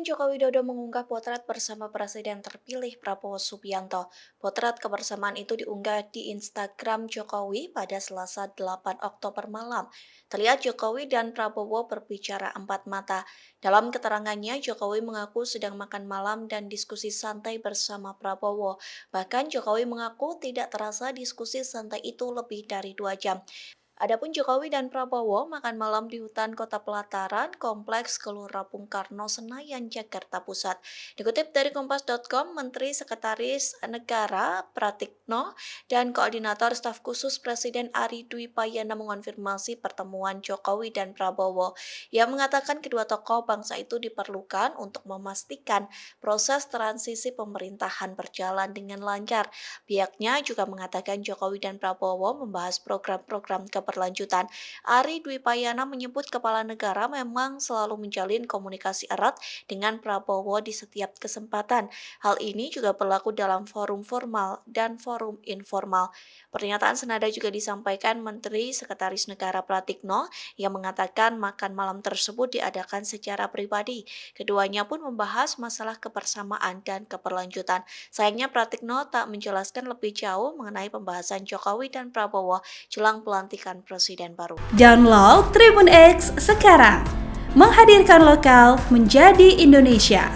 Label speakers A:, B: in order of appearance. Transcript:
A: Joko Widodo mengunggah potret bersama Presiden terpilih Prabowo Subianto. Potret kebersamaan itu diunggah di Instagram Jokowi pada Selasa 8 Oktober malam. Terlihat Jokowi dan Prabowo berbicara empat mata. Dalam keterangannya, Jokowi mengaku sedang makan malam dan diskusi santai bersama Prabowo. Bahkan Jokowi mengaku tidak terasa diskusi santai itu lebih dari 2 jam. Adapun Jokowi dan Prabowo makan malam di hutan Kota Pelataran, Kompleks Gelora Bung Karno, Senayan, Jakarta Pusat. Dikutip dari Kompas.com, Menteri Sekretaris Negara Pratikno dan Koordinator Staf Khusus Presiden Ari Dwi Payana mengonfirmasi pertemuan Jokowi dan Prabowo. Ia mengatakan kedua tokoh bangsa itu diperlukan untuk memastikan proses transisi pemerintahan berjalan dengan lancar. Pihaknya juga mengatakan Jokowi dan Prabowo membahas program-program keberlanjutan. Ari Dwi Payana menyebut kepala negara memang selalu menjalin komunikasi erat dengan Prabowo di setiap kesempatan. Hal ini juga berlaku dalam forum formal dan forum informal. Pernyataan senada juga disampaikan Menteri Sekretaris Negara Pratikno yang mengatakan makan malam tersebut diadakan secara pribadi. Keduanya pun membahas masalah kebersamaan dan keberlanjutan. Sayangnya Pratikno tak menjelaskan lebih jauh mengenai pembahasan Jokowi dan Prabowo jelang pelantikan presiden baru.
B: Download Tribun X sekarang, menghadirkan lokal menjadi Indonesia.